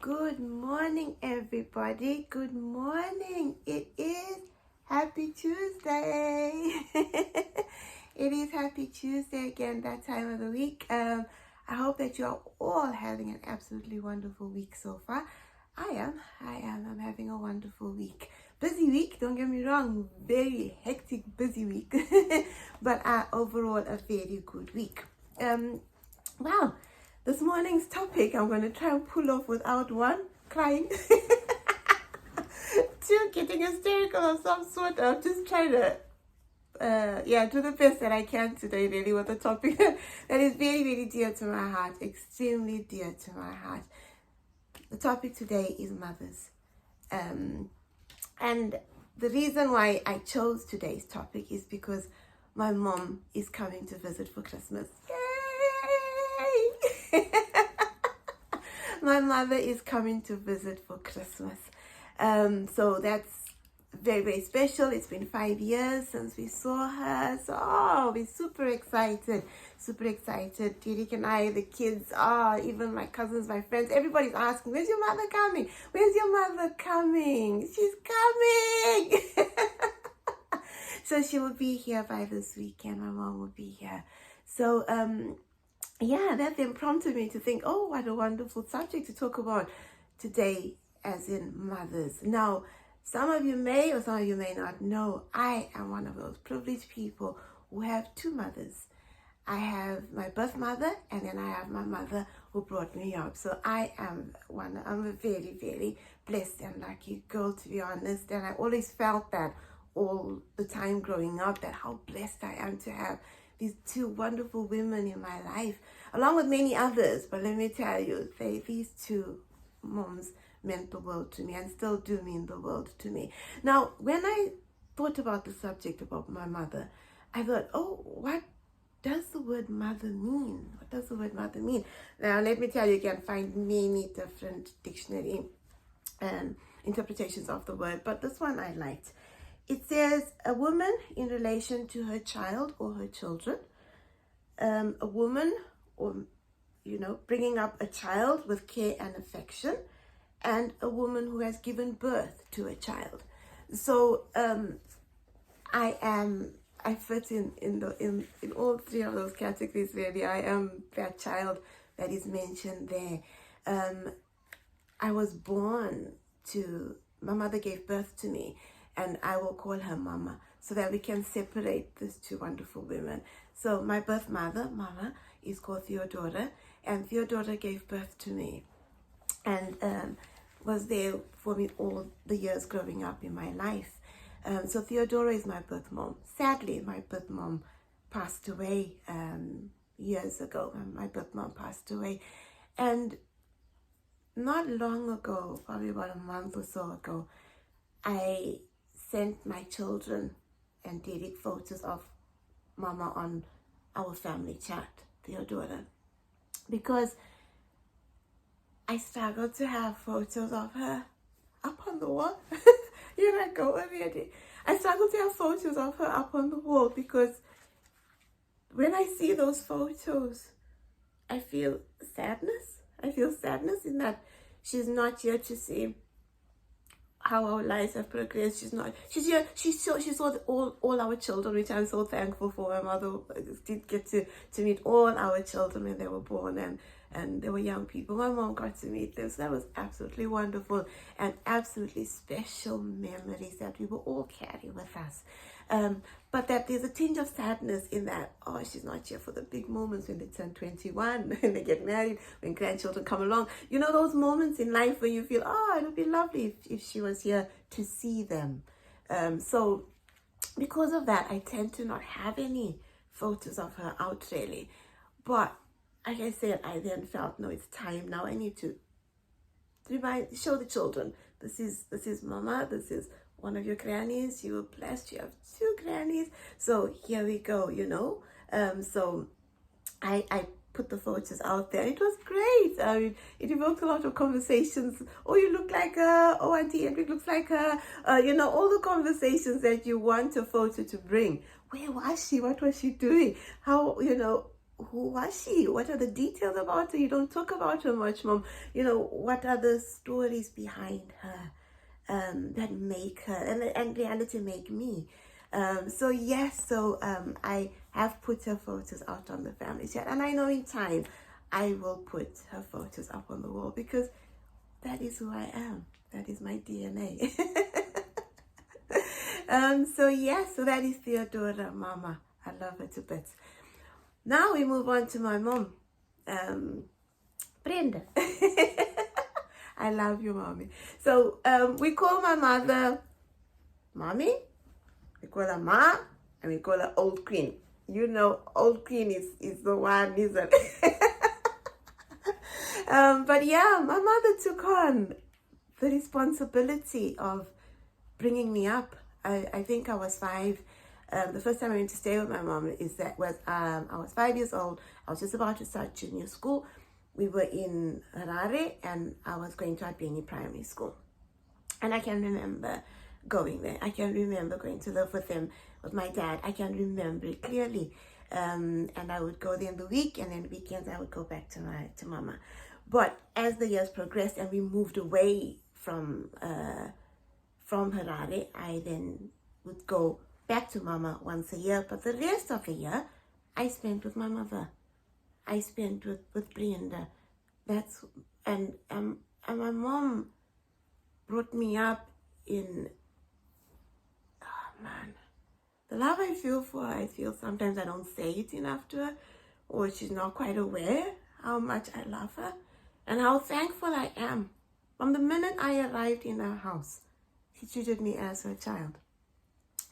Good morning, everybody. Good morning. It is Happy Tuesday. It is Happy Tuesday again, that time of the week. I hope that you are all having an absolutely wonderful week so far. I am. I'm having a wonderful week. Busy week, don't get me wrong. Very hectic, busy week. But overall, a very good week. Wow. This morning's topic, I'm going to try and pull off without one, crying, two, getting hysterical of some sort. I'm just trying to, do the best that I can today, really, with the topic that is very, very dear to my heart, extremely dear to my heart. The topic today is mothers. And the reason why I chose today's topic is because my mom is coming to visit for Christmas. My mother is coming to visit for Christmas. So that's very, very special. It's been 5 years since we saw her. So we're super excited. Derek and I, the kids, even my cousins, my friends, everybody's asking, where's your mother coming? Where's your mother coming? She's coming. So she will be here by this weekend. My mom will be here. So, that then prompted me to think, oh, what a wonderful subject to talk about today, as in mothers. Now, some of you may or some of you may not know, I am one of those privileged people who have two mothers. I have my birth mother, and then I have my mother who brought me up. So I'm a very, very blessed and lucky girl, to be honest. And I always felt that all the time growing up, that how blessed I am to have these two wonderful women in my life, along with many others. But let me tell you, these two moms meant the world to me and still do mean the world to me. Now, when I thought about the subject about my mother, I thought, oh, what does the word mother mean? What does the word mother mean? Now, let me tell you, you can find many different dictionary interpretations of the word, but this one I liked. It says a woman in relation to her child or her children, a woman, or bringing up a child with care and affection, and a woman who has given birth to a child. So I fit in all three of those categories, really. I am that child that is mentioned there. I was born to, my mother gave birth to me, and I will call her Mama, so that we can separate these two wonderful women. So my birth mother, Mama, is called Theodora, and Theodora gave birth to me and was there for me all the years growing up in my life. So Theodora is my birth mom. Sadly, my birth mom passed away years ago. My birth mom passed away. And not long ago, probably about a month or so ago, I sent my children and Derek photos of Mama on our family chat, Theodora, because I struggled to have photos of her up on the wall. Here I go already. I struggled to have photos of her up on the wall because when I see those photos, I feel sadness. I feel sadness in that she's not here to see how our lives have progressed. She's here. She saw all our children, which I'm so thankful for. My mother did get to meet all our children when they were born, and they were young people. My mom got to meet them, so that was absolutely wonderful and absolutely special memories that we will all carry with us. But that there's a tinge of sadness in that, oh, she's not here for the big moments when they turn 21, when they get married, when grandchildren come along. You know, those moments in life where you feel, oh, it would be lovely if she was here to see them. So because of that, I tend to not have any photos of her out, really. But like I said, I then felt, no, it's time now. I need to show the children, this is Mama, this is one of your grannies. You were blessed, you have two grannies. So here we go, So I put the photos out there. It was great. I mean, it evoked a lot of conversations. Oh, you look like her. Oh, Auntie Hendrik looks like her. All the conversations that you want a photo to bring. Where was she? What was she doing? How, who was she? What are the details about her? You don't talk about her much, Mom. What are the stories behind her that make her, and reality make me? I have put her photos out on the family chat, and I know in time I will put her photos up on the wall because that is who I am. That is my DNA. So that is Theodora, Mama. I love her to bits. Now we move on to my mom, Brenda. I love you, Mommy. So we call my mother Mommy, we call her Ma, and we call her Old Queen. Old Queen is the one, isn't it? But yeah, my mother took on the responsibility of bringing me up. I think I was 5. The first time I went to stay with my mom I was 5 years old. I was just about to start junior school. We were in Harare, and I was going to Abini Primary School. And I can remember going there. I can remember going to live with him, with my dad. I can remember it clearly. And I would go there in the week, and then weekends I would go back to Mama. But as the years progressed and we moved away from Harare, I then would go back to Mama once a year. But the rest of the year, I spent with my mother. I spent with Brenda. And my mom brought me up in, oh man, the love I feel for her. I feel sometimes I don't say it enough to her, or she's not quite aware how much I love her and how thankful I am. From the minute I arrived in her house, she treated me as her child.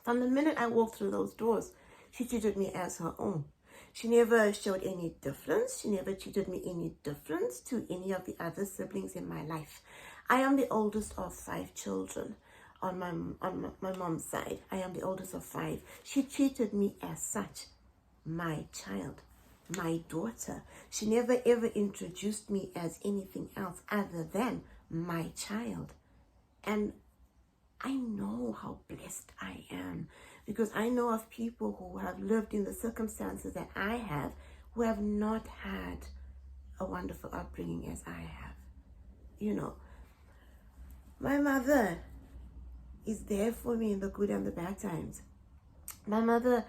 From the minute I walked through those doors, she treated me as her own. She never showed any difference. She never treated me any difference to any of the other siblings in my life. I am the oldest of 5 children on my mom's side. I am the oldest of 5. She treated me as such, my child, my daughter. She never ever introduced me as anything else other than my child. And I know how blessed I am, because I know of people who have lived in the circumstances that I have, who have not had a wonderful upbringing as I have. My mother is there for me in the good and the bad times. My mother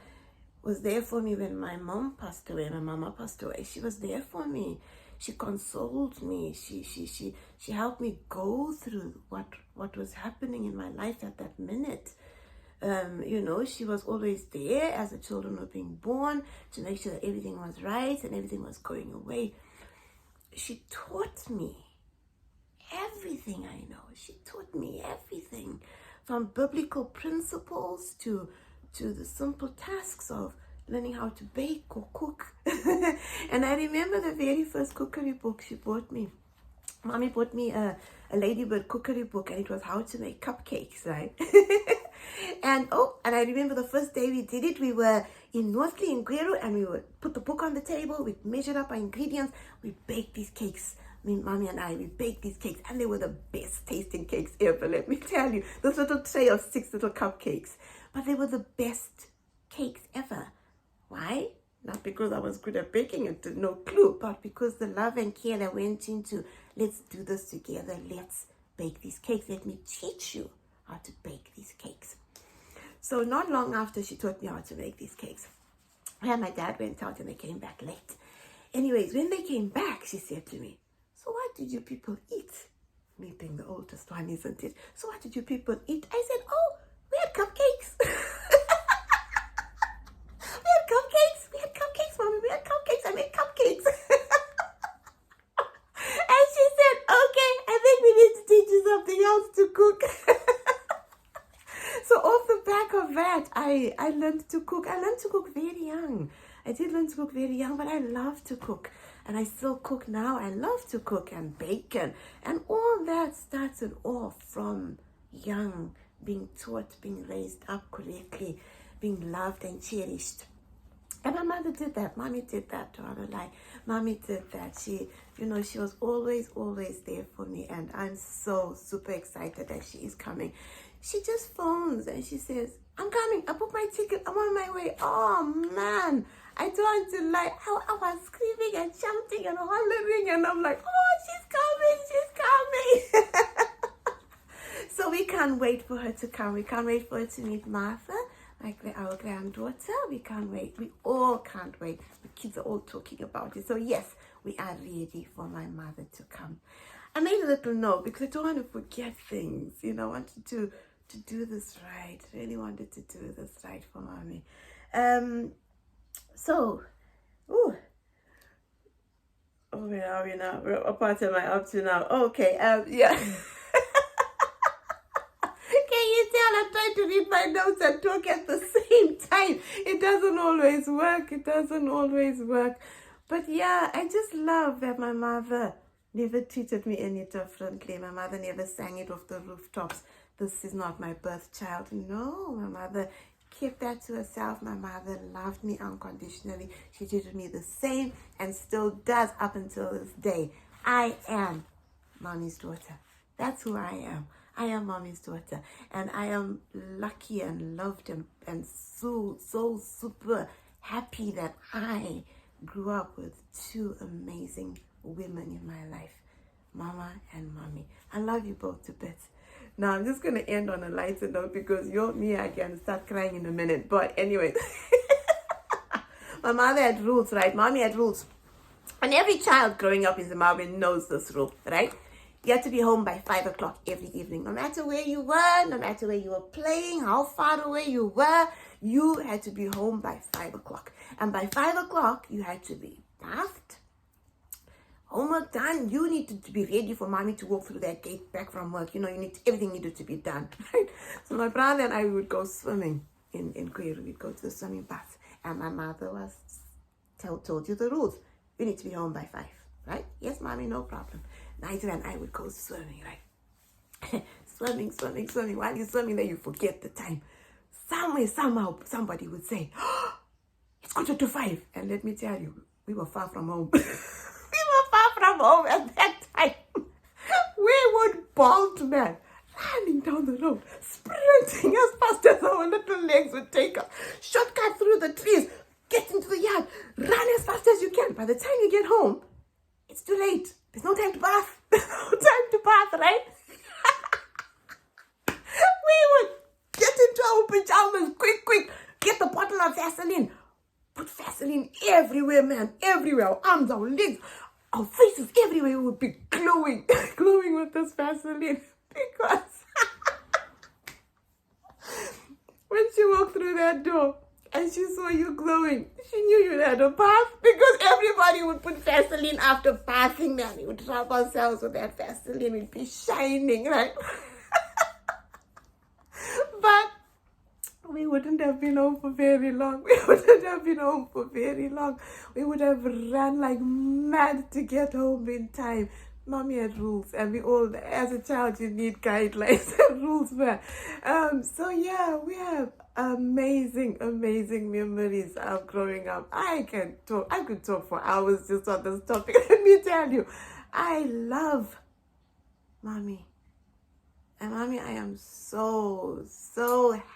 was there for me when my mom passed away, my mama passed away. She was there for me. She consoled me. She helped me go through what was happening in my life at that minute. She was always there as the children were being born to make sure that everything was right and everything was going away. She taught me everything I know. She taught me everything, from biblical principles to the simple tasks of learning how to bake or cook. And I remember the very first cookery book she bought me. Mommy bought me a Ladybird cookery book, and it was how to make cupcakes, right? And I remember the first day we did it, we were in Northly in Gweru, and we would put the book on the table, we measured up our ingredients, we baked these cakes. Mommy and I, we baked these cakes, and they were the best tasting cakes ever, let me tell you. This little tray of 6 little cupcakes. But they were the best cakes ever. Why? Not because I was good at baking and no clue, but because the love and care that went into, let's do this together, let's bake these cakes, let me teach you how to bake these cakes. So not long after she taught me how to make these cakes, my dad went out and they came back late. Anyways, when they came back, she said to me, "So what did you people eat?" Me being the oldest one, isn't it? "So what did you people eat?" I said, "Oh, we had cupcakes." We had cupcakes, Mommy. We had cupcakes. I made cupcakes. And she said, "Okay, I think we need to teach you something else to cook." So off the back of that, I learned to cook. I learned to cook very young. I did learn to cook very young, but I love to cook. And I still cook now. I love to cook and bake. And all that started off from young, being taught, being raised up correctly, being loved and cherished. And my mother did that. Mommy did that, to her lie. Mommy did that. She was always there for me. And I'm so super excited that she is coming. she just phones and she says, I'm coming. I booked my ticket. I'm on my way. Oh, man. I don't want to lie. I was screaming and shouting and hollering, and I'm like, oh, she's coming. She's coming. So we can't wait for her to come. We can't wait for her to meet Martha, like our granddaughter. We can't wait. We all can't wait. The kids are all talking about it. So yes, we are ready for my mother to come. I made a little note because I don't want to forget things. You know, I wanted to do this right. Really wanted to do this right for mommy. So, where are we now? What part am I up to now? Okay, yeah. Can you tell I'm trying to read my notes and talk at the same time? It doesn't always work. It doesn't always work. But yeah, I just love that my mother never treated me any differently. My mother never sang it off the rooftops. This is not my birth child. No, my mother kept that to herself. My mother loved me unconditionally. She treated me the same and still does up until this day. I am mommy's daughter. That's who I am. I am mommy's daughter. And I am lucky and loved and so super happy that I grew up with two amazing women in my life, Mama and Mommy. I love you both to bits. Now, I'm just going to end on a lighter note because me, I can start crying in a minute. But anyway, my mother had rules, right? Mommy had rules. And every child growing up in Zimbabwe knows this rule, right? You had to be home by 5 o'clock every evening. No matter where you were, no matter where you were playing, how far away you were, you had to be home by 5 o'clock. And by 5 o'clock, you had to be bathed, homework done. You needed to be ready for mommy to walk through that gate back from work. You know, everything needed to be done, right? So my brother and I would go swimming in Kweru. We'd go to the swimming bath. And my mother told you the rules. You need to be home by 5, right? Yes, mommy, no problem. Nigel and I would go swimming, right? swimming. While you're swimming there, you forget the time. Somehow, somebody would say, oh, it's 4:45. And let me tell you, we were far from home. From home at that time. We would bolt, man, running down the road, sprinting as fast as our little legs would take us, shortcut through the trees, get into the yard, run as fast as you can. By the time you get home, it's too late. There's no time to bath. There's no time to bath, right? We would get into our pajamas, quick, get the bottle of Vaseline, put Vaseline everywhere, man, everywhere, our arms, our legs, our faces, everywhere would be glowing with this Vaseline because when she walked through that door and she saw you glowing, she knew you had a bath because everybody would put Vaseline after bathing, man. We would rub ourselves with that Vaseline, we'd be shining, right? But we wouldn't have been home for very long. We would have run like mad to get home in time. Mommy had rules, and we all, as a child, you need guidelines and rules, man. So yeah, we have amazing memories of growing up. I could talk for hours just on this topic. Let me tell you, I love Mommy. And Mommy, I am so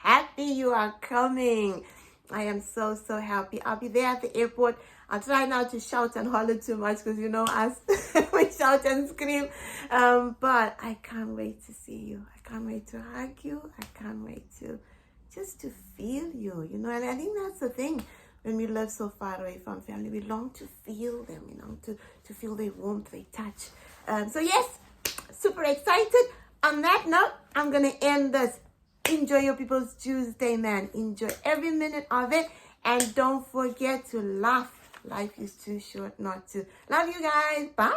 happy you are coming. I am so happy. I'll be there at the airport. I'll try not to shout and holler too much because you know us, we shout and scream. But I can't wait to see you. I can't wait to hug you. I can't wait to just to feel you, you know. And I think that's the thing. When we live so far away from family, we long to feel them, you know, to feel their warmth, their touch. So yes, super excited. On that note, I'm going to end this. Enjoy your People's Tuesday, man. Enjoy every minute of it. And don't forget to laugh. Life is too short not to. Love you guys. Bye.